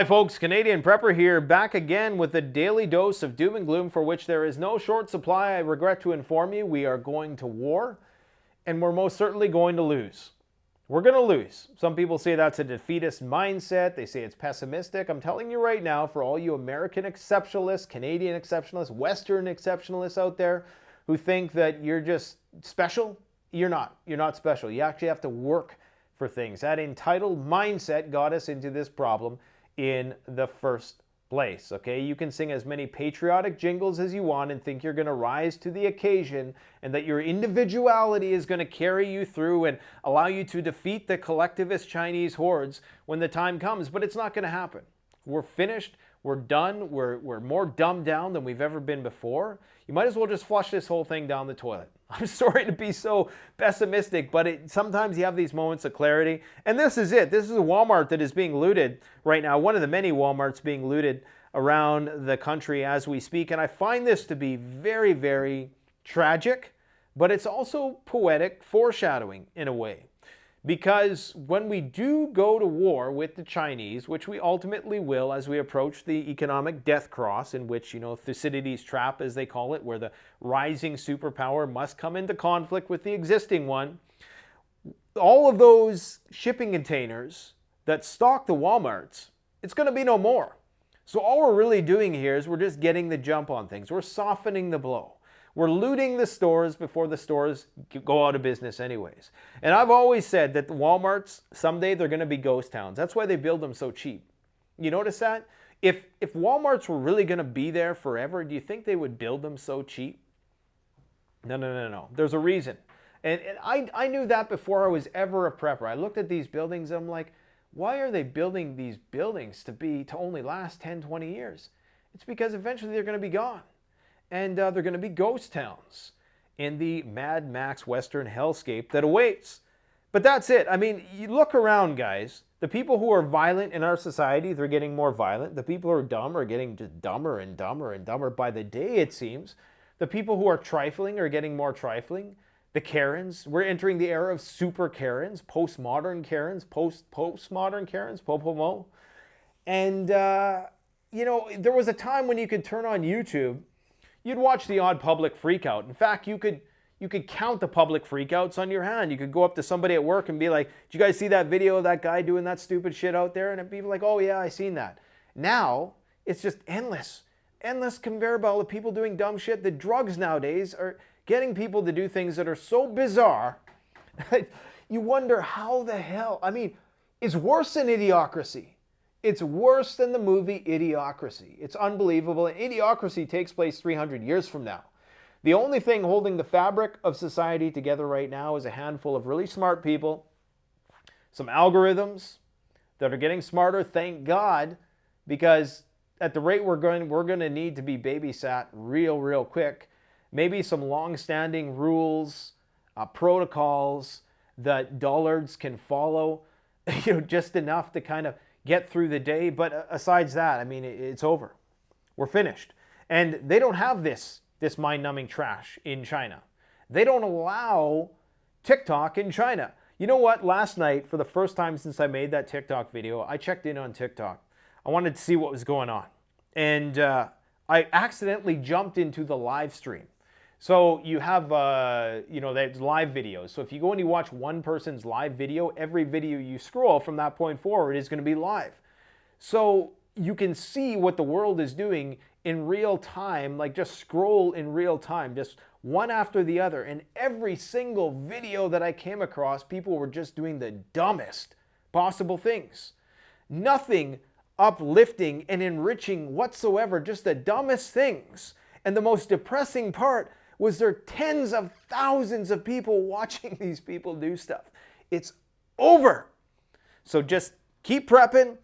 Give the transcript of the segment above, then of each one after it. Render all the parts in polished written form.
Hi folks, Canadian Prepper here, back again with a daily dose of doom and gloom for which there is no short supply. I regret to inform you, we are going to war, and we're most certainly going to lose. We're going to lose. Some people say that's a defeatist mindset. They say it's pessimistic. I'm telling you right now, for all you American exceptionalists, Canadian exceptionalists, Western exceptionalists out there who think that you're just special, you're not. You're not special. You actually have to work for things. That entitled mindset got us into this problem in the first place. Okay, you can sing as many patriotic jingles as you want and think you're going to rise to the occasion and that your individuality is going to carry you through and allow you to defeat the collectivist Chinese hordes when the time comes, but it's not going to happen. We're finished. We're done. We're more dumbed down than we've ever been before. You might as well just flush this whole thing down the toilet. I'm sorry to be so pessimistic, but sometimes you have these moments of clarity. And this is it. This is a Walmart that is being looted right now. One of the many Walmarts being looted around the country as we speak. And I find this to be very, very tragic, but it's also poetic foreshadowing in a way. Because when we do go to war with the Chinese, which we ultimately will as we approach the economic death cross, in which, Thucydides' trap, as they call it, where the rising superpower must come into conflict with the existing one, all of those shipping containers that stock the Walmarts, it's going to be no more. So all we're really doing here is we're just getting the jump on things. We're softening the blow. We're looting the stores before the stores go out of business anyways. And I've always said that the Walmarts, someday they're going to be ghost towns. That's why they build them so cheap. You notice that? If Walmarts were really going to be there forever, do you think they would build them so cheap? No. There's a reason. And I knew that before I was ever a prepper. I looked at these buildings and I'm like, why are they building these buildings to only last 10, 20 years? It's because eventually they're going to be gone. And they're going to be ghost towns in the Mad Max Western hellscape that awaits. But that's it. I mean, you look around, guys. The people who are violent in our society, they're getting more violent. The people who are dumb are getting just dumber and dumber and dumber by the day, it seems. The people who are trifling are getting more trifling. The Karens, we're entering the era of super Karens, postmodern Karens, postmodern Karens, popomo. And, there was a time when you could turn on YouTube, you'd watch the odd public freakout. In fact, you could count the public freakouts on your hand. You could go up to somebody at work and be like, did you guys see that video of that guy doing that stupid shit out there? And it'd be like, oh yeah, I seen that. Now, it's just endless conveyor belt of people doing dumb shit. The drugs nowadays are getting people to do things that are so bizarre. You wonder how the hell, it's worse than Idiocracy. It's worse than the movie Idiocracy. It's unbelievable. And Idiocracy takes place 300 years from now. The only thing holding the fabric of society together right now is a handful of really smart people, some algorithms that are getting smarter, thank God, because at the rate we're going to need to be babysat real quick. Maybe some long-standing rules, protocols that dullards can follow, just enough to kind of get through the day. But asides that, it's over. We're finished. And they don't have this mind-numbing trash in China. They don't allow TikTok in China. You know what? Last night, for the first time since I made that TikTok video, I checked in on TikTok. I wanted to see what was going on. And I accidentally jumped into the live stream. So you have, there's live videos. So if you go and you watch one person's live video, every video you scroll from that point forward is going to be live. So you can see what the world is doing in real time, like just scroll in real time, just one after the other. And every single video that I came across, people were just doing the dumbest possible things. Nothing uplifting and enriching whatsoever, just the dumbest things. And the most depressing part was there tens of thousands of people watching these people do stuff. It's over. So just keep prepping.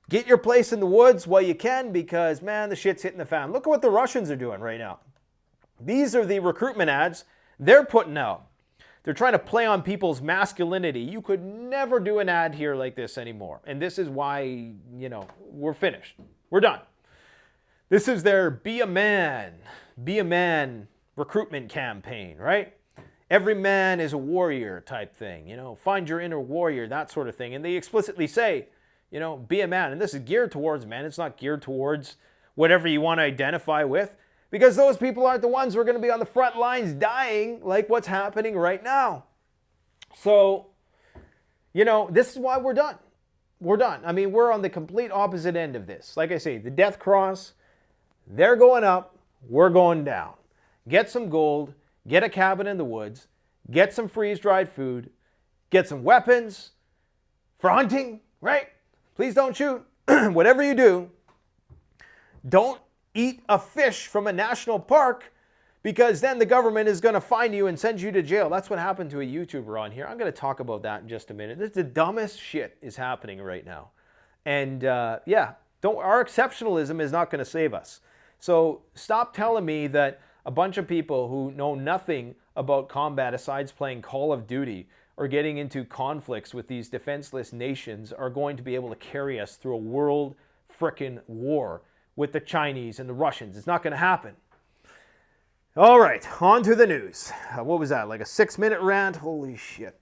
Get your place in the woods while you can, because, man, the shit's hitting the fan. Look at what the Russians are doing right now. These are the recruitment ads they're putting out. They're trying to play on people's masculinity. You could never do an ad here like this anymore. And this is why, we're finished. We're done. This is their Be a Man recruitment campaign, right? Every man is a warrior type thing, find your inner warrior, that sort of thing. And they explicitly say, You know, be a man. And this is geared towards men. It's not geared towards whatever you want to identify with, because those people aren't the ones who are going to be on the front lines dying like what's happening right now. So, you know, this is why we're done. We're done. I mean, we're on the complete opposite end of this. Like I say, the death cross, they're going up, we're going down. Get some gold, get a cabin in the woods, get some freeze-dried food, get some weapons for hunting, right? Please don't shoot. Whatever you do, don't eat a fish from a national park, because then the government is going to find you and send you to jail. That's what happened to a YouTuber on here. I'm going to talk about that in just a minute. This, the dumbest shit is happening right now. And yeah, our exceptionalism is not going to save us. So stop telling me that a bunch of people who know nothing about combat besides playing Call of Duty or getting into conflicts with these defenseless nations are going to be able to carry us through a world frickin' war with the Chinese and the Russians. It's not going to happen. All right, on to the news. What was that, like a 6-minute rant? Holy shit.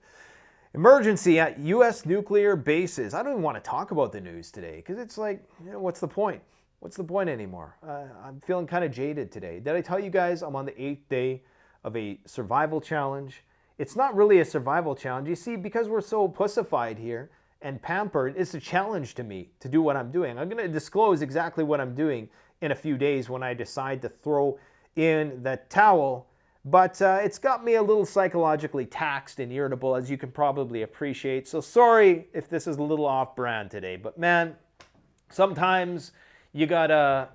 Emergency at U.S. nuclear bases. I don't even want to talk about the news today because it's like, you know, what's the point? What's the point anymore? I'm feeling kind of jaded today. Did I tell you guys I'm on the 8th day of a survival challenge? It's not really a survival challenge. You see, because we're so pussified here and pampered, it's a challenge to me to do what I'm doing. I'm going to disclose exactly what I'm doing in a few days when I decide to throw in the towel, but it's got me a little psychologically taxed and irritable, as you can probably appreciate. So sorry if this is a little off brand today, but man, sometimes you gotta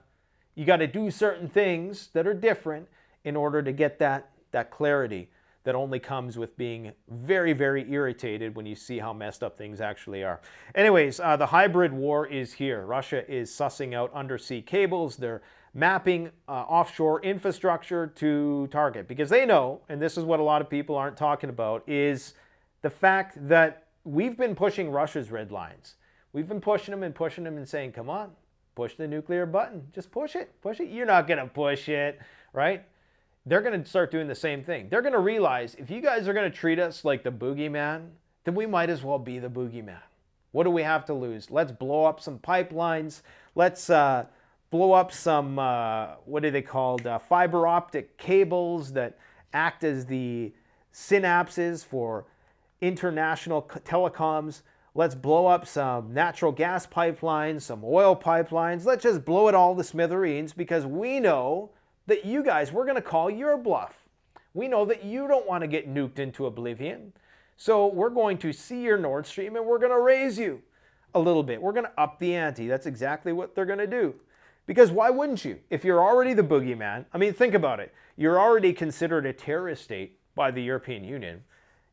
do certain things that are different in order to get that clarity that only comes with being very, very irritated when you see how messed up things actually are. Anyways, the hybrid war is here. Russia is sussing out undersea cables. They're mapping offshore infrastructure to target, because they know, and this is what a lot of people aren't talking about, is the fact that we've been pushing Russia's red lines. We've been pushing them and saying, come on, push the nuclear button. Just push it. Push it. You're not going to push it, right? They're going to start doing the same thing. They're going to realize if you guys are going to treat us like the boogeyman, then we might as well be the boogeyman. What do we have to lose? Let's blow up some pipelines. Let's blow up some, what are they called, fiber optic cables that act as the synapses for international telecoms. Let's blow up some natural gas pipelines, some oil pipelines. Let's just blow it all to smithereens, because we know that you guys, we're going to call your bluff. We know that you don't want to get nuked into oblivion. So we're going to see your Nord Stream and we're going to raise you a little bit. We're going to up the ante. That's exactly what they're going to do. Because why wouldn't you? If you're already the boogeyman, I mean, think about it. You're already considered a terrorist state by the European Union.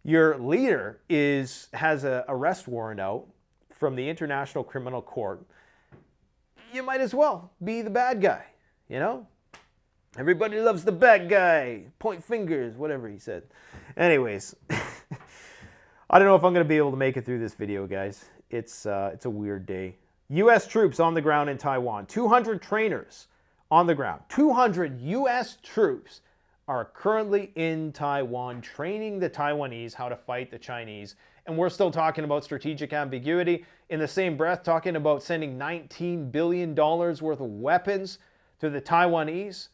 Your leader has an arrest warrant out from the International Criminal Court. You might as well be the bad guy, you know? Everybody loves the bad guy. Point fingers, whatever he said. Anyways, I don't know if I'm going to be able to make it through this video, guys. It's a weird day. U.S. troops on the ground in Taiwan. 200 trainers on the ground. 200 U.S. troops are currently in Taiwan training the Taiwanese how to fight the Chinese. And we're still talking about strategic ambiguity. In the same breath, talking about sending $19 billion worth of weapons to the Taiwanese.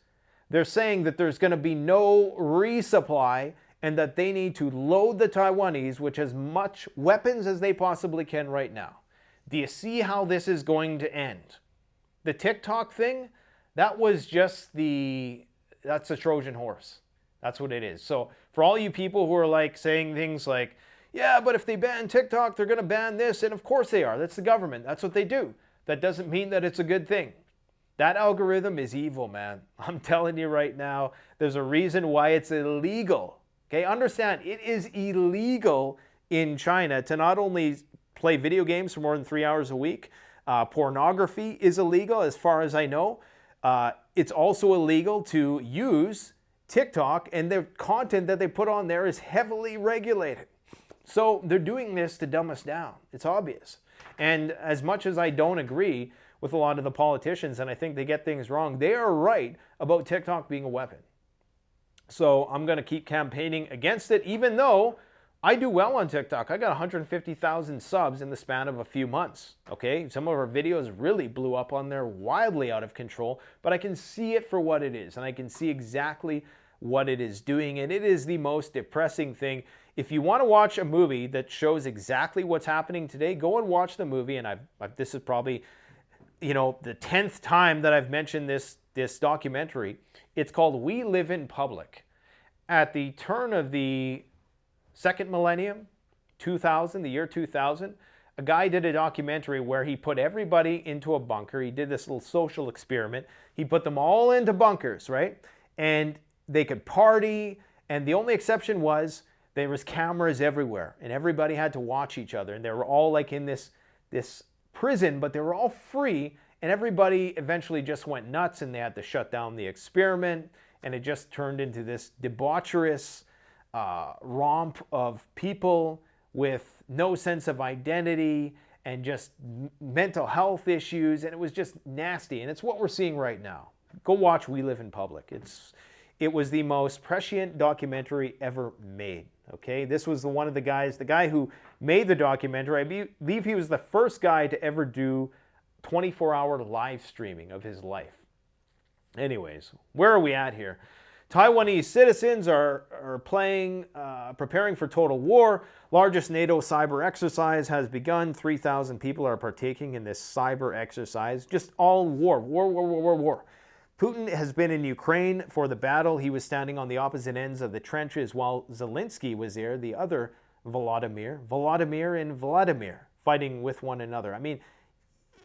They're saying that there's going to be no resupply and that they need to load the Taiwanese with as much weapons as they possibly can right now. Do you see how this is going to end? The TikTok thing, that's a Trojan horse. That's what it is. So for all you people who are like saying things like, yeah, but if they ban TikTok, they're going to ban this. And of course they are. That's the government. That's what they do. That doesn't mean that it's a good thing. That algorithm is evil, man. I'm telling you right now, there's a reason why it's illegal. Okay, understand, it is illegal in China to not only play video games for more than 3 hours a week. Pornography is illegal, as far as I know. It's also illegal to use TikTok, and the content that they put on there is heavily regulated. So they're doing this to dumb us down. It's obvious. And as much as I don't agree with a lot of the politicians, and I think they get things wrong, they are right about TikTok being a weapon. So I'm going to keep campaigning against it, even though I do well on TikTok. I got 150,000 subs in the span of a few months, okay? Some of our videos really blew up on there, wildly out of control, but I can see it for what it is, and I can see exactly what it is doing, and it is the most depressing thing. If you want to watch a movie that shows exactly what's happening today, go and watch the movie, and this is probably, you know, the 10th time that I've mentioned this documentary. It's called We Live in Public. At the turn of the second millennium, 2000, the year 2000, a guy did a documentary where he put everybody into a bunker. He did this little social experiment. He put them all into bunkers, right? And they could party, and the only exception was there was cameras everywhere, and everybody had to watch each other. And they were all like in this prison, but they were all free, and everybody eventually just went nuts, and they had to shut down the experiment, and it just turned into this debaucherous romp of people with no sense of identity and just mental health issues, and it was just nasty. And it's what we're seeing right now. Go watch We Live in Public. It was the most prescient documentary ever made. Okay, this was one of the guy who made the documentary. I believe he was the first guy to ever do 24-hour live streaming of his life. Anyways, where are we at here? Taiwanese citizens are preparing for total war. Largest NATO cyber exercise has begun. 3,000 people are partaking in this cyber exercise. Just all war. Putin has been in Ukraine for the battle. He was standing on the opposite ends of the trenches while Zelensky was there, the other Vladimir and Vladimir, fighting with one another. I mean,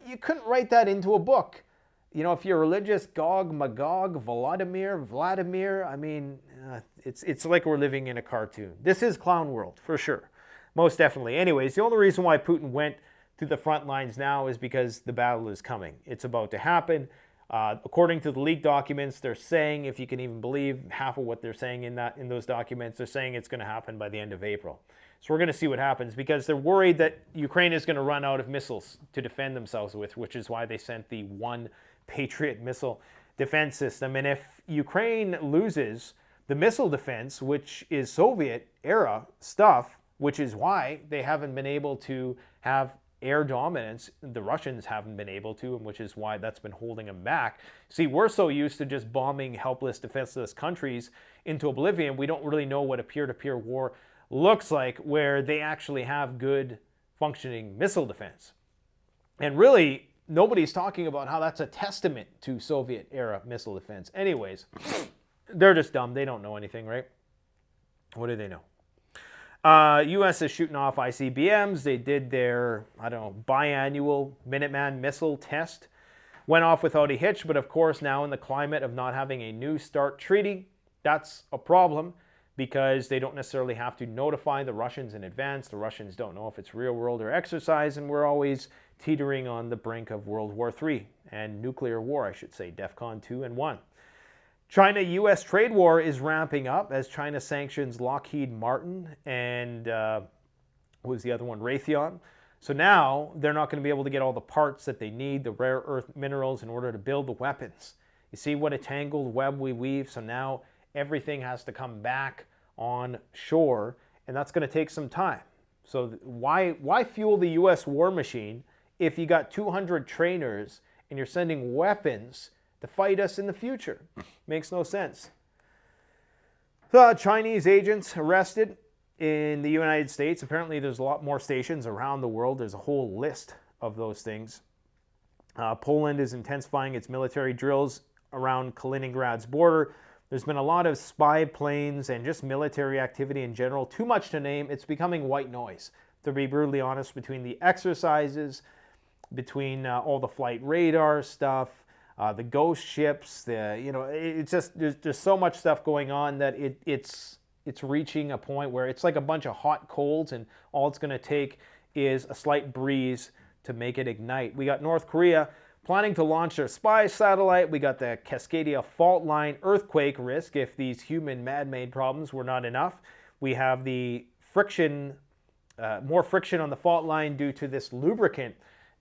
you couldn't write that into a book. You know, if you're religious, Gog, Magog, Vladimir, I mean, it's like we're living in a cartoon. This is clown world, for sure. Most definitely. Anyways, the only reason why Putin went to the front lines now is because the battle is coming. It's about to happen. According to the leaked documents, they're saying, if you can even believe half of what they're saying in those documents, they're saying it's going to happen by the end of April. So we're going to see what happens, because they're worried that Ukraine is going to run out of missiles to defend themselves with, which is why they sent the one Patriot missile defense system. And if Ukraine loses the missile defense, which is Soviet era stuff, which is why they haven't been able to have air dominance, the Russians haven't been able to, and which is why that's been holding them back. See, we're so used to just bombing helpless, defenseless countries into oblivion, we don't really know what a peer-to-peer war looks like, where they actually have good functioning missile defense. And really, nobody's talking about how that's a testament to Soviet-era missile defense. Anyways, they're just dumb. They don't know anything, right? What do they know? U.S. is shooting off ICBMs. They did their, biannual Minuteman missile test. Went off without a hitch, but of course now in the climate of not having a New START treaty, that's a problem, because they don't necessarily have to notify the Russians in advance. The Russians don't know if it's real world or exercise, and we're always teetering on the brink of World War III, and nuclear war, I should say, DEFCON 2 and 1. China-U.S. trade war is ramping up as China sanctions Lockheed Martin and, what was the other one, Raytheon. So now they're not going to be able to get all the parts that they need, the rare earth minerals, in order to build the weapons. You see what a tangled web we weave? So now everything has to come back on shore, and that's going to take some time. So why fuel the U.S. war machine if you got 200 trainers and you're sending weapons to fight us in the future? Makes no sense. Chinese agents arrested in the United States. Apparently there's a lot more stations around the world. There's a whole list of those things. Poland is intensifying its military drills around Kaliningrad's border. There's been a lot of spy planes and just military activity in general. Too much to name. It's becoming white noise, to be brutally honest, between the exercises, between all the flight radar stuff, the ghost ships, it's just, there's so much stuff going on that it's reaching a point where it's like a bunch of hot coals, and all it's going to take is a slight breeze to make it ignite. We got North Korea planning to launch their spy satellite. We got the Cascadia fault line earthquake risk if these human man-made problems were not enough. We have the friction, more friction on the fault line due to this lubricant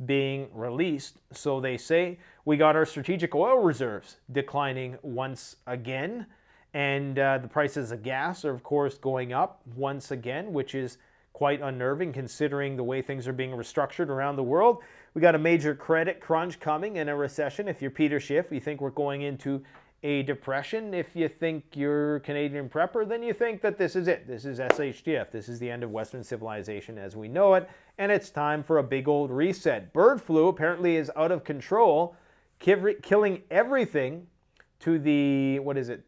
being released, so they say. We got our strategic oil reserves declining once again, And the prices of gas are, of course, going up once again, which is quite unnerving considering the way things are being restructured around the world. We got a major credit crunch coming and a recession. If you're Peter Schiff, you think we're going into a depression. If you think you're Canadian prepper, then you think that this is it. This is SHTF. This is the end of Western civilization as we know it, and it's time for a big old reset. Bird flu apparently is out of control, killing everything to the,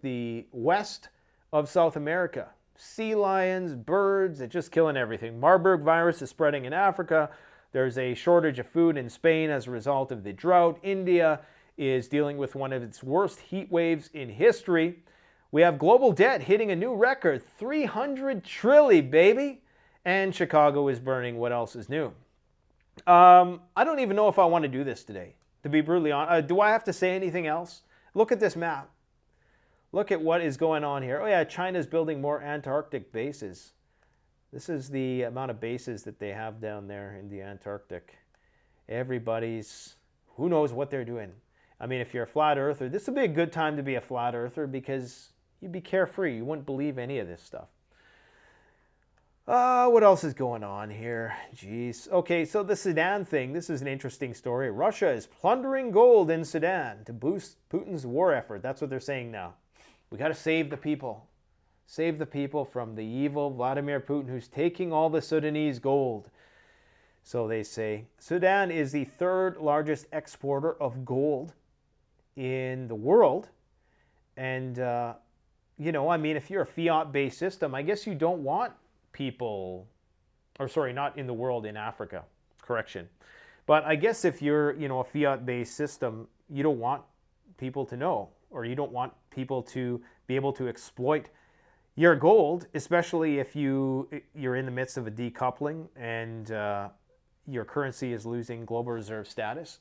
the west of South America. Sea lions, birds, it's just killing everything. Marburg virus is spreading in Africa. There's a shortage of food in Spain as a result of the drought. India is dealing with one of its worst heat waves in history. We have global debt hitting a new record, 300 trillion, baby. And Chicago is burning. What else is new? I don't even know if I want to do this today, to be brutally honest. Do I have to say anything else? Look at this map. Look at what is going on here. Oh yeah, China's building more Antarctic bases. This is the amount of bases that they have down there in the Antarctic. Everybody's, who knows what they're doing. I mean, if you're a flat earther, this would be a good time to be a flat earther because you'd be carefree. You wouldn't believe any of this stuff. What else is going on here? Jeez. Okay, so the Sudan thing, this is an interesting story. Russia is plundering gold in Sudan to boost Putin's war effort. That's what they're saying now. We got to save the people. Save the people from the evil Vladimir Putin who's taking all the Sudanese gold. So they say. Sudan is the third largest exporter of gold in the world. And, you know, I mean, if you're a fiat-based system, I guess you don't want people, or sorry, not in the world, in Africa, correction. But I guess if you're, you know, a fiat-based system, you don't want people to know, or you don't want people to be able to exploit your gold, especially if you're in the midst of a decoupling and your currency is losing global reserve status,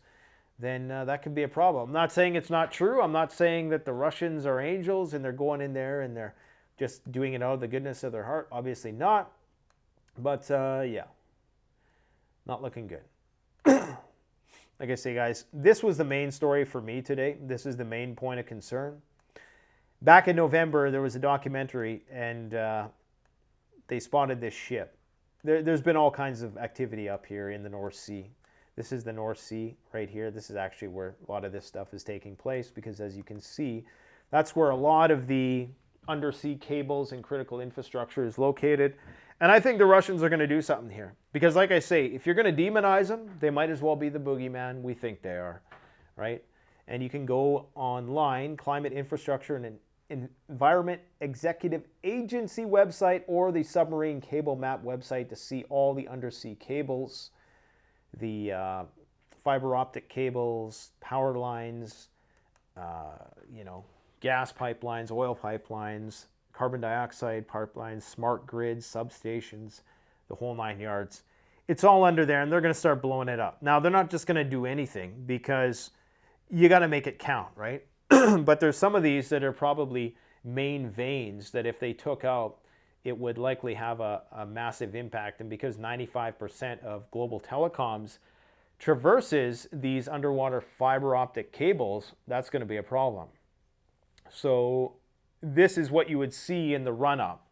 then that could be a problem. I'm not saying it's not true. I'm not saying that the Russians are angels and they're going in there and they're just doing it out of the goodness of their heart. Obviously not. But yeah, not looking good. Like I say, guys, this was the main story for me today. This is the main point of concern. Back in November, there was a documentary, and they spotted this ship. There's been all kinds of activity up here in the North Sea. This is the North Sea right here. This is actually where a lot of this stuff is taking place because, as you can see, that's where a lot of the undersea cables and critical infrastructure is located. And I think the Russians are going to do something here. Because like I say, if you're going to demonize them, they might as well be the boogeyman. We think they are, right? And you can go online, Climate Infrastructure and Environment Executive Agency website or the Submarine Cable Map website to see all the undersea cables, the fiber optic cables, power lines, you know, gas pipelines, oil pipelines, carbon dioxide pipelines, smart grids, substations, the whole 9 yards. It's all under there, and they're going to start blowing it up. Now, they're not just going to do anything because you got to make it count, right? But there's some of these that are probably main veins that if they took out, it would likely have a massive impact. And because 95% of global telecoms traverses these underwater fiber optic cables, that's going to be a problem. So this is what you would see in the run-up.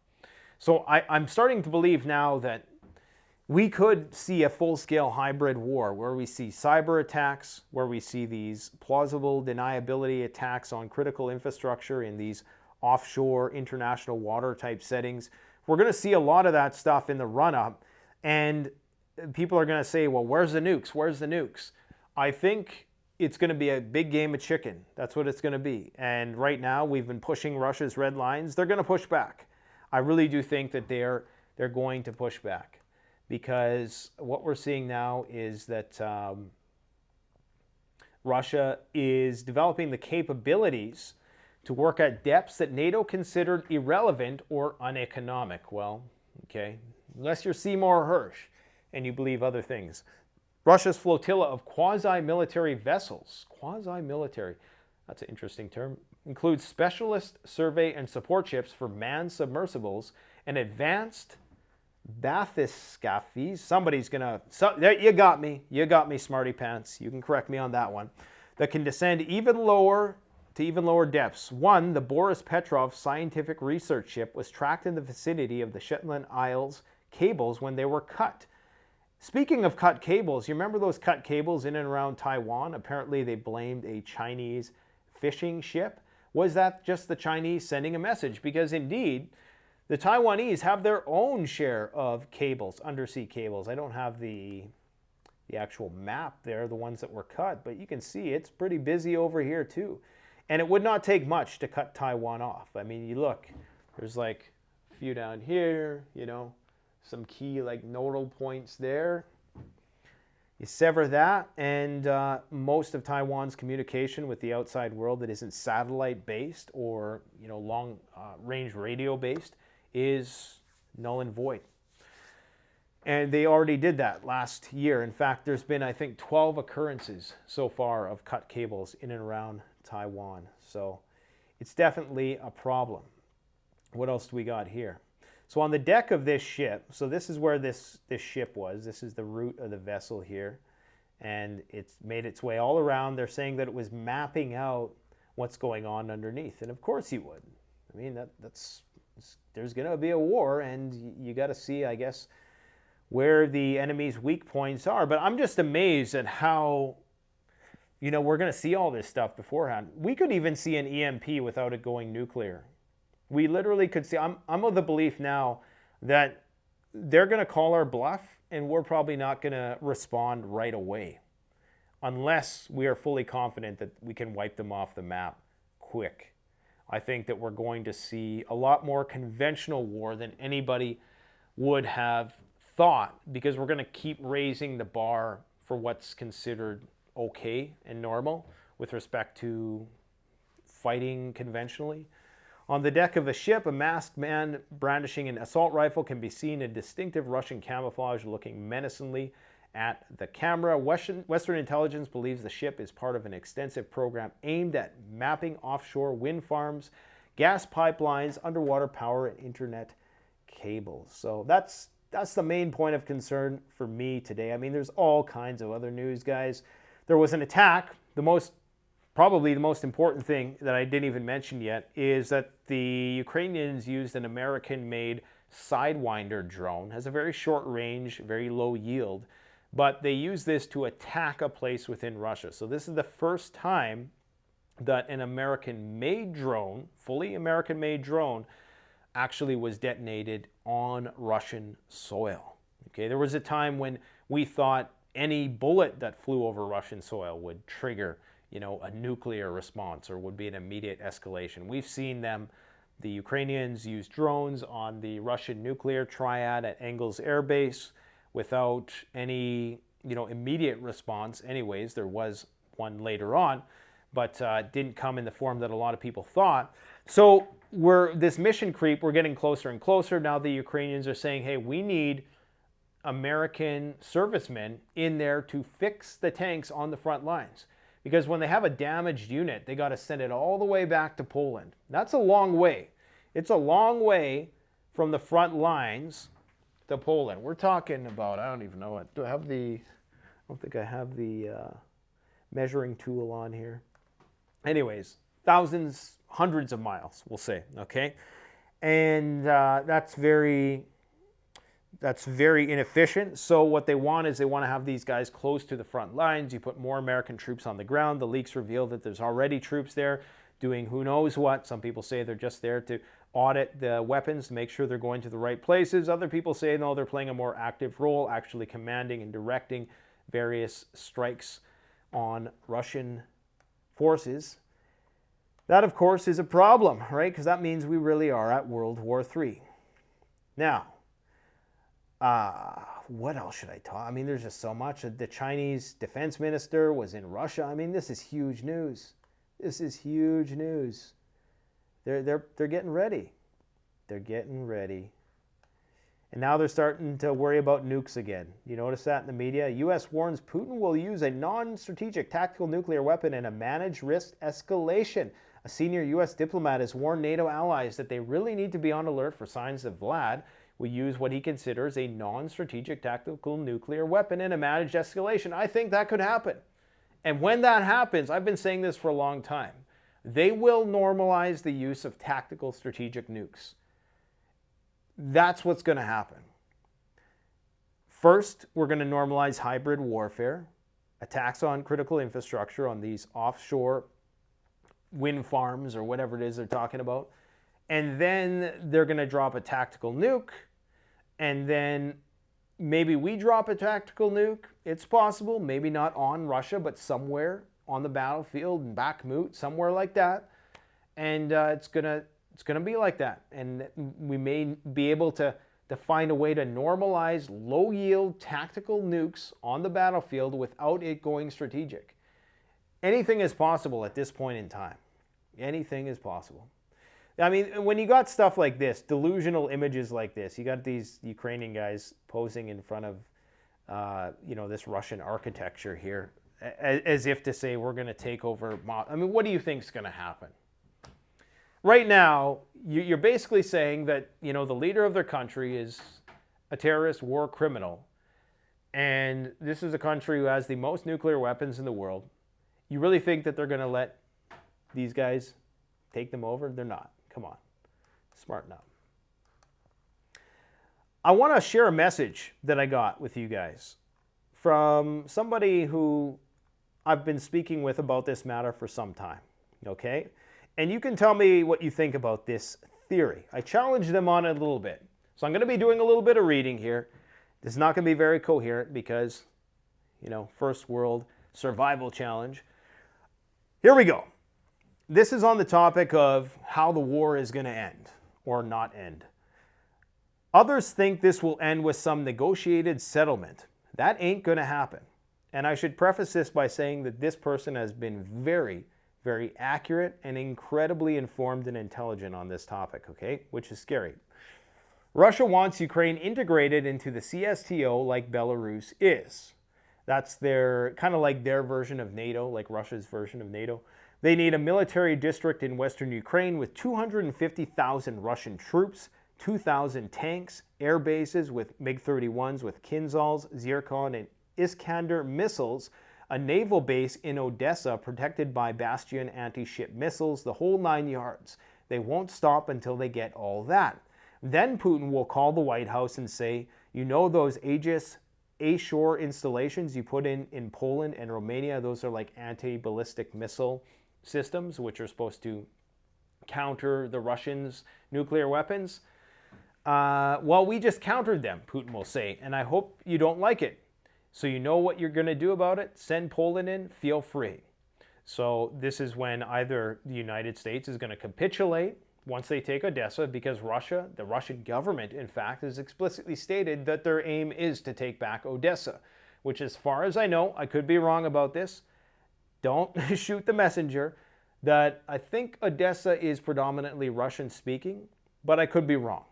So I'm starting to believe now that we could see a full-scale hybrid war where we see cyber attacks, where we see these plausible deniability attacks on critical infrastructure in these offshore international water type settings. We're going to see a lot of that stuff in the run-up, and people are going to say, well, where's the nukes? Where's the nukes? I think it's going to be a big game of chicken. That's what it's going to be. And right now, we've been pushing Russia's red lines. They're going to push back. I really do think that they're going to push back, because what we're seeing now is that Russia is developing the capabilities to work at depths that NATO considered irrelevant or uneconomic. Well, okay, unless you're Seymour Hersh and you believe other things. Russia's flotilla of quasi-military vessels, quasi-military, that's an interesting term, includes specialist survey and support ships for manned submersibles and advanced bathyscaphes. Somebody's gonna, there, you got me, smarty pants. You can correct me on that one. That can descend even lower to even lower depths. One, the Boris Petrov scientific research ship was tracked in the vicinity of the Shetland Isles cables when they were cut. Speaking of cut cables, you remember those cut cables in and around Taiwan? Apparently they blamed a Chinese fishing ship. Was that just the Chinese sending a message? Because indeed, the Taiwanese have their own share of cables, undersea cables. I don't have the actual map there, the ones that were cut, but you can see it's pretty busy over here too. And it would not take much to cut Taiwan off. I mean, you look, there's like a few down here, you know, some key like nodal points there. You sever that, and most of Taiwan's communication with the outside world that isn't satellite based or, you know, long range radio based is null and void. And they already did that last year. In fact, there's been, I think, 12 occurrences so far of cut cables in and around Taiwan. So it's definitely a problem. What else do we got here? So on the deck of this ship, so this is where this ship was. This is the route of the vessel here. And it's made its way all around. They're saying that it was mapping out what's going on underneath. And of course you would. I mean, there's going to be a war, and you got to see, I guess, where the enemy's weak points are. But I'm just amazed at how, you know, we're going to see all this stuff beforehand. We could even see an EMP without it going nuclear. We literally could see. I'm of the belief now that they're going to call our bluff, and we're probably not going to respond right away unless we are fully confident that we can wipe them off the map quick. I think that we're going to see a lot more conventional war than anybody would have thought, because we're going to keep raising the bar for what's considered okay and normal with respect to fighting conventionally. On the deck of a ship, a masked man brandishing an assault rifle can be seen in distinctive Russian camouflage, looking menacingly at the camera. Western intelligence believes the ship is part of an extensive program aimed at mapping offshore wind farms, gas pipelines, underwater power, and internet cables. So that's the main point of concern for me today. I mean, there's all kinds of other news, guys. There was an attack. Probably the most important thing that I didn't even mention yet is that the Ukrainians used an American-made Sidewinder drone. It has a very short range, very low yield, but they used this to attack a place within Russia. So this is the first time that an American-made drone, fully American-made drone, actually was detonated on Russian soil. Okay, there was a time when we thought any bullet that flew over Russian soil would trigger, you know, a nuclear response or would be an immediate escalation. We've seen them, the Ukrainians, use drones on the Russian nuclear triad at Engels Air Base without any, you know, immediate response. Anyways, there was one later on, but didn't come in the form that a lot of people thought. So this mission creep, we're getting closer and closer. Now the Ukrainians are saying, hey, we need American servicemen in there to fix the tanks on the front lines. Because when they have a damaged unit, they got to send it all the way back to Poland. That's a long way. It's a long way from the front lines to Poland. We're talking about, I don't even know what. Do I have I don't think I have the measuring tool on here. Anyways, thousands, hundreds of miles, we'll say, okay? And that's very inefficient. So what they want is they want to have these guys close to the front lines. You put more American troops on the ground. The leaks reveal that there's already troops there doing who knows what. Some people say they're just there to audit the weapons to make sure they're going to the right places. Other people say, no, they're playing a more active role, actually commanding and directing various strikes on Russian forces. That, of course, is a problem, right? Because that means we really are at World War III. Now, what else should I talk? I mean, there's just so much. The Chinese defense minister was in Russia. I mean, this is huge news. This is huge news. They're getting ready. They're getting ready. And now they're starting to worry about nukes again. You notice that in the media? U.S. warns Putin will use a non-strategic tactical nuclear weapon in a managed risk escalation. A senior U.S. diplomat has warned NATO allies that they really need to be on alert for signs that Vlad will use what he considers a non-strategic tactical nuclear weapon in a managed escalation. I think that could happen. And when that happens, I've been saying this for a long time, They will normalize the use of tactical strategic nukes. That's what's going to happen. First, we're going to normalize hybrid warfare, attacks on critical infrastructure on these offshore wind farms or whatever it is they're talking about. And then they're going to drop a tactical nuke. And then maybe we drop a tactical nuke. It's possible. Maybe not on Russia, but somewhere on the battlefield in Bakhmut, somewhere like that. And it's gonna be like that. And we may be able to find a way to normalize low-yield tactical nukes on the battlefield without it going strategic. Anything is possible at this point in time. Anything is possible. I mean, when you got stuff like this, delusional images like this, you got these Ukrainian guys posing in front of, this Russian architecture here, as if to say we're going to take over. I mean, what do you think is going to happen? Right now, you're basically saying that, the leader of their country is a terrorist war criminal, and this is a country who has the most nuclear weapons in the world. You really think that they're going to let these guys take them over? They're not. Come on. Smarten up. I want to share a message that I got with you guys from somebody who I've been speaking with about this matter for some time, okay? And you can tell me what you think about this theory. I challenged them on it a little bit. So I'm going to be doing a little bit of reading here. This is not going to be very coherent because, first world survival challenge. Here we go. This is on the topic of how the war is going to end or not end. Others think this will end with some negotiated settlement. That ain't going to happen. And I should preface this by saying that this person has been very, very accurate and incredibly informed and intelligent on this topic, okay? Which is scary. Russia wants Ukraine integrated into the CSTO like Belarus is. That's kind of like their version of NATO, like Russia's version of NATO. They need a military district in western Ukraine with 250,000 Russian troops, 2,000 tanks, air bases with MiG-31s with Kinzhals, Zircon, and Iskander missiles, a naval base in Odessa protected by Bastion anti-ship missiles, the whole 9 yards. They won't stop until they get all that. Then Putin will call the White House and say, those Aegis A-shore installations you put in Poland and Romania, those are like anti-ballistic missile systems, which are supposed to counter the Russians' nuclear weapons. Well, we just countered them, Putin will say, and I hope you don't like it. So you know what you're going to do about it? Send Poland in, feel free. So this is when either the United States is going to capitulate once they take Odessa, because Russia, the Russian government, in fact, has explicitly stated that their aim is to take back Odessa, which, as far as I know, I could be wrong about this, don't shoot the messenger, that I think Odessa is predominantly Russian-speaking, but I could be wrong.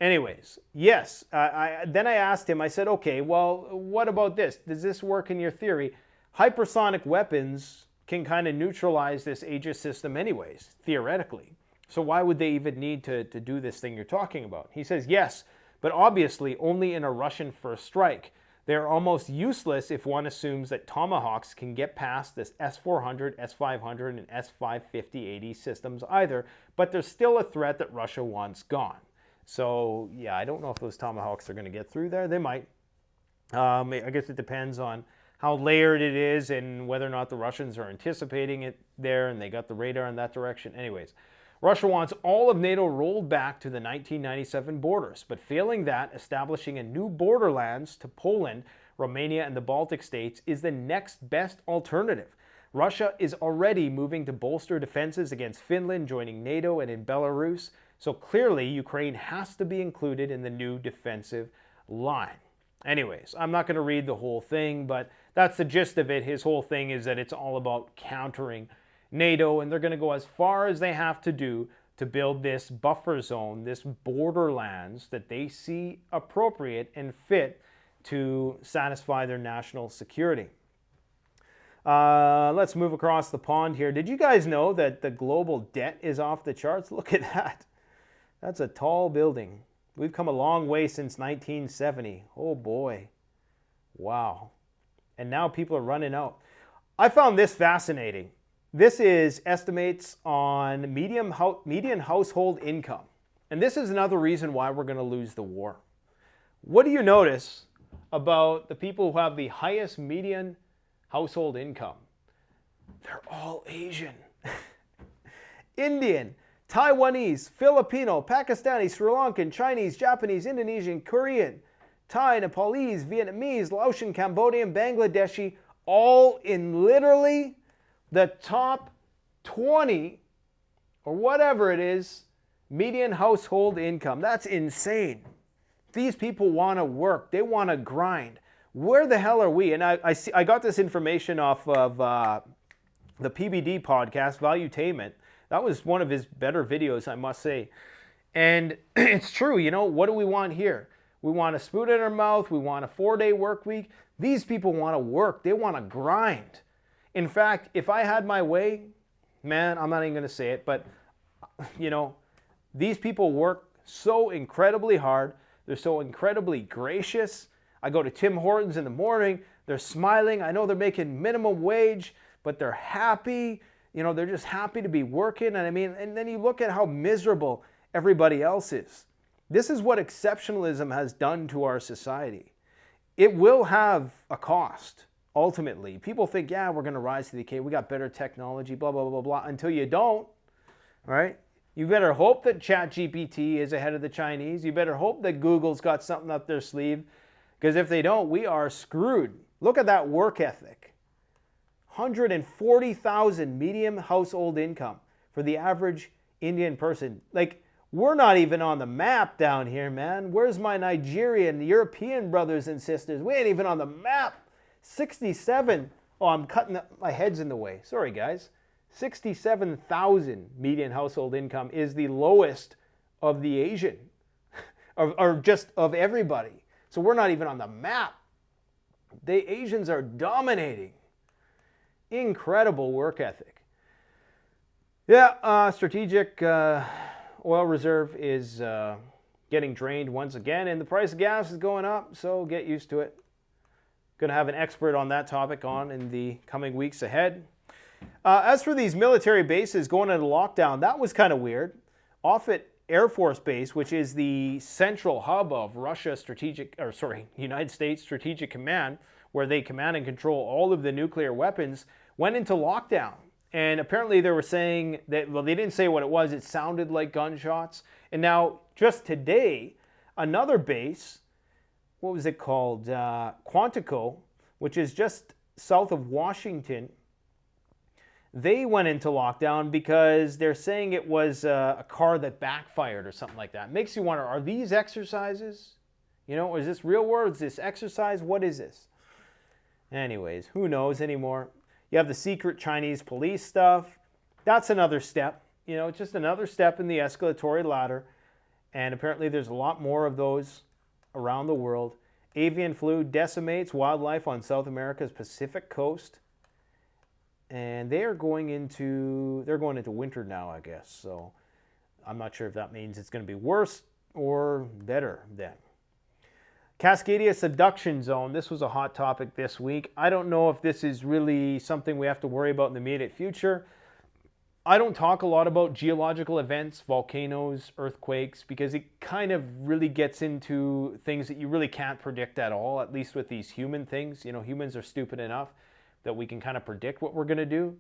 Anyways, yes, then I asked him, I said, okay, well, what about this? Does this work in your theory? Hypersonic weapons can kind of neutralize this Aegis system anyways, theoretically. So why would they even need to do this thing you're talking about? He says, yes, but obviously only in a Russian first strike. They're almost useless if one assumes that Tomahawks can get past this S-400, S-500, and S-550-80 systems either, but there's still a threat that Russia wants gone. So, yeah, I don't know if those Tomahawks are going to get through there. They might. I guess it depends on how layered it is and whether or not the Russians are anticipating it there and they got the radar in that direction. Anyways, Russia wants all of NATO rolled back to the 1997 borders, but failing that, establishing a new borderlands to Poland, Romania, and the Baltic states is the next best alternative. Russia is already moving to bolster defenses against Finland joining NATO and in Belarus, so clearly Ukraine has to be included in the new defensive line. Anyways, I'm not going to read the whole thing, but that's the gist of it. His whole thing is that it's all about countering NATO, and they're going to go as far as they have to do to build this buffer zone, this borderlands that they see appropriate and fit to satisfy their national security. Let's move across the pond here. Did you guys know that the global debt is off the charts? Look at that. That's a tall building. We've come a long way since 1970. Oh boy. Wow. And now people are running out. I found this fascinating. This is estimates on median household income. And this is another reason why we're going to lose the war. What do you notice about the people who have the highest median household income? They're all Asian. Indian, Taiwanese, Filipino, Pakistani, Sri Lankan, Chinese, Japanese, Indonesian, Korean, Thai, Nepalese, Vietnamese, Laotian, Cambodian, Bangladeshi, all in literally the top 20 or whatever it is, median household income. That's insane. These people want to work. They want to grind. Where the hell are we? And I got this information off of the PBD podcast, Valuetainment. That was one of his better videos, I must say. And it's true, you know, what do we want here? We want a spoon in our mouth. We want a 4-day work week. These people want to work. They want to grind. In fact, if I had my way, man, I'm not even going to say it, but, you know, these people work so incredibly hard. They're so incredibly gracious. I go to Tim Hortons in the morning. They're smiling. I know they're making minimum wage, but they're happy. You know, they're just happy to be working. And I mean, and then you look at how miserable everybody else is. This is what exceptionalism has done to our society. It will have a cost, ultimately. People think, yeah, we're going to rise to the occasion. We got better technology, blah, blah, blah, blah, until you don't, right? You better hope that ChatGPT is ahead of the Chinese. You better hope that Google's got something up their sleeve, because if they don't, we are screwed. Look at that work ethic. 140,000 median household income for the average Indian person. Like, we're not even on the map down here, man. Where's my Nigerian, European brothers and sisters? We ain't even on the map. 67. Oh, I'm cutting my head's in the way. Sorry, guys. 67,000 median household income is the lowest of the Asian, or just of everybody. So we're not even on the map. The Asians are dominating. Incredible work ethic. Yeah, strategic oil reserve is getting drained once again, and the price of gas is going up, so get used to it. Going to have an expert on that topic on in the coming weeks ahead. As for these military bases going into lockdown, that was kind of weird. Offutt Air Force Base, which is the central hub of United States Strategic Command, where they command and control all of the nuclear weapons, went into lockdown. And apparently they were saying that, well, they didn't say what it was. It sounded like gunshots. And now, just today, another base, what was it called? Quantico, which is just south of Washington, they went into lockdown because they're saying it was a car that backfired or something like that. It makes you wonder, are these exercises? You know, is this real world? Is this exercise? What is this? Anyways, who knows anymore? You have the secret Chinese police stuff. That's another step. You know, just another step in the escalatory ladder. And apparently there's a lot more of those around the world. Avian flu decimates wildlife on South America's Pacific coast. And they're going into winter now, I guess. So I'm not sure if that means it's going to be worse or better then. Cascadia subduction zone. This was a hot topic this week. I don't know if this is really something we have to worry about in the immediate future. I don't talk a lot about geological events, volcanoes, earthquakes, because it kind of really gets into things that you really can't predict at all, at least with these human things. You know, humans are stupid enough that we can kind of predict what we're going to do,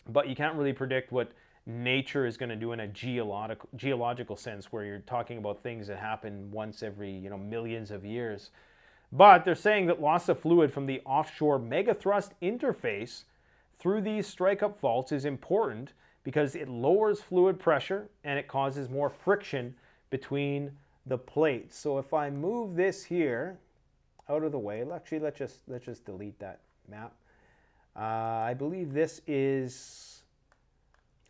but you can't really predict what nature is going to do in a geological sense, where you're talking about things that happen once every, you know, millions of years. But they're saying that loss of fluid from the offshore megathrust interface through these strike-up faults is important because it lowers fluid pressure and it causes more friction between the plates. So if I move this here out of the way, actually let's just delete that map. I believe this is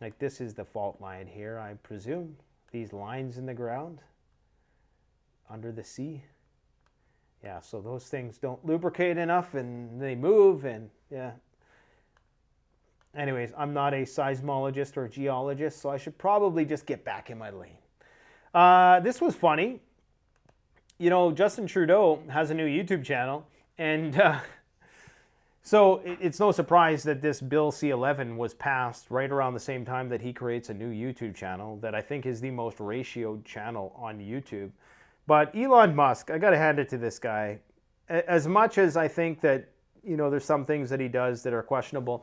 the fault line here, I presume. These lines in the ground under the sea. Yeah, so those things don't lubricate enough and they move, and yeah. Anyways, I'm not a seismologist or a geologist, so I should probably just get back in my lane. This was funny. You know, Justin Trudeau has a new YouTube channel, and So it's no surprise that this Bill C-11 was passed right around the same time that he creates a new YouTube channel that I think is the most ratioed channel on YouTube. But Elon Musk, I got to hand it to this guy. As much as I think that, you know, there's some things that he does that are questionable,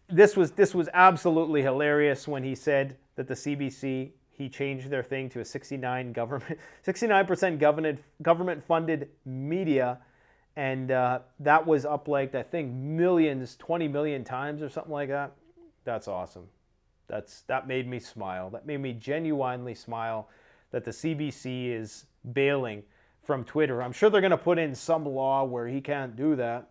this was absolutely hilarious when he said that the CBC, he changed their thing to a 69% government funded media. And that was up like, I think, millions, 20 million times or something like that. That's awesome. That made me smile. That made me genuinely smile that the CBC is bailing from Twitter. I'm sure they're going to put in some law where he can't do that.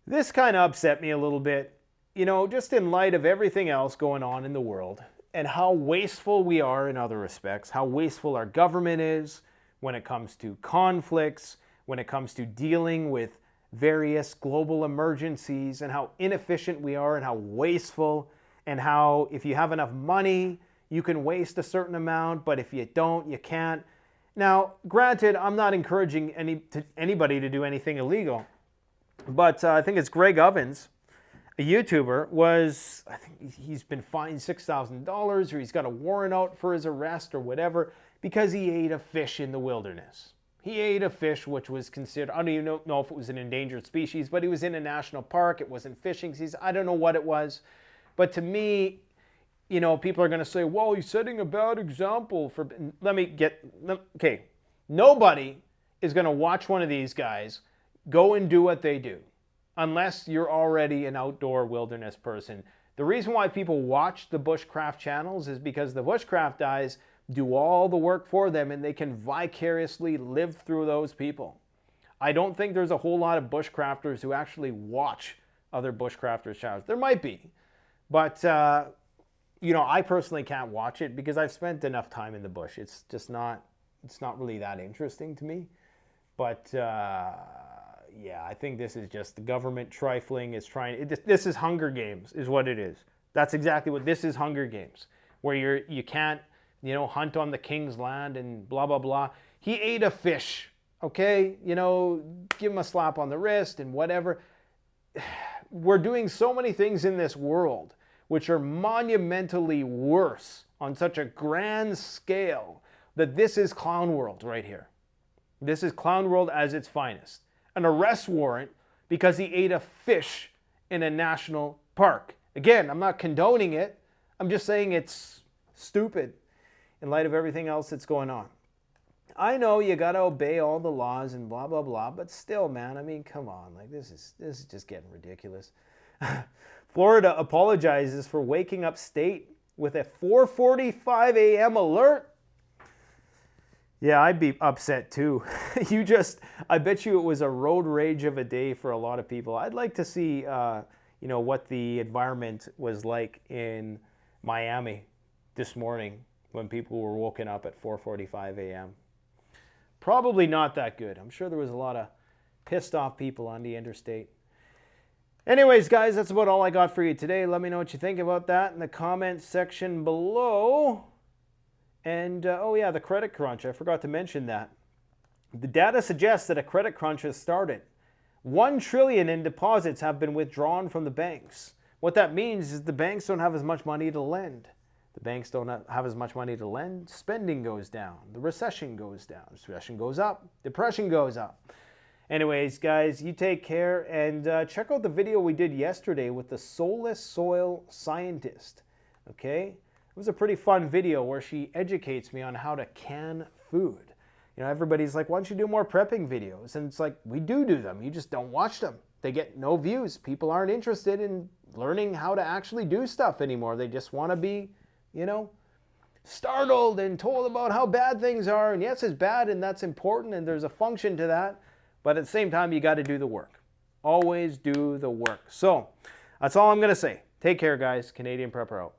This kind of upset me a little bit, you know, just in light of everything else going on in the world and how wasteful we are in other respects, how wasteful our government is when it comes to conflicts, when it comes to dealing with various global emergencies, and how inefficient we are and how wasteful, and how if you have enough money, you can waste a certain amount, but if you don't, you can't. Now, granted, I'm not encouraging anybody to do anything illegal, but I think it's Greg Ovens, a YouTuber, I think he's been fined $6,000 or he's got a warrant out for his arrest or whatever because he ate a fish in the wilderness. He ate a fish which was considered, I don't even know if it was an endangered species, but he was in a national park. It wasn't fishing season. I don't know what it was. But to me, you know, people are going to say, well, he's setting a bad example for, okay. Nobody is going to watch one of these guys go and do what they do unless you're already an outdoor wilderness person. The reason why people watch the bushcraft channels is because the bushcraft guys do all the work for them and they can vicariously live through those people. I don't think there's a whole lot of bushcrafters who actually watch other bushcrafters' channels. There might be, but you know, I personally can't watch it because I've spent enough time in the bush. It's not really that interesting to me. But yeah, I think this is just the government trifling. This is Hunger Games is what it is. That's exactly what this is, Hunger Games, where you can't, you know, hunt on the king's land and blah, blah, blah. He ate a fish, okay? You know, give him a slap on the wrist and whatever. We're doing so many things in this world which are monumentally worse on such a grand scale that this is clown world right here. This is clown world as its finest. An arrest warrant because he ate a fish in a national park. Again, I'm not condoning it. I'm just saying it's stupid in light of everything else that's going on. I know you got to obey all the laws and blah, blah, blah, but still, man, I mean, come on. Like, this is just getting ridiculous. Florida apologizes for waking up state with a 4:45 a.m. alert. Yeah, I'd be upset too. I bet you it was a road rage of a day for a lot of people. I'd like to see, you know, what the environment was like in Miami this morning when people were woken up at 4:45 a.m. Probably not that good. I'm sure there was a lot of pissed off people on the interstate. Anyways, guys, that's about all I got for you today. Let me know what you think about that in the comments section below. And, oh yeah, the credit crunch. I forgot to mention that. The data suggests that a credit crunch has started. $1 trillion in deposits have been withdrawn from the banks. What that means is the banks don't have as much money to lend. The banks don't have as much money to lend. Spending goes down. The recession goes down. Recession goes up. Depression goes up. Anyways, guys, you take care and check out the video we did yesterday with the soulless soil scientist. Okay? It was a pretty fun video where she educates me on how to can food. You know, everybody's like, why don't you do more prepping videos? And it's like, we do them. You just don't watch them. They get no views. People aren't interested in learning how to actually do stuff anymore. They just want to be, you know, startled and told about how bad things are. And yes, it's bad and that's important and there's a function to that. But at the same time, you got to do the work. Always do the work. So that's all I'm going to say. Take care, guys. Canadian Prepper out.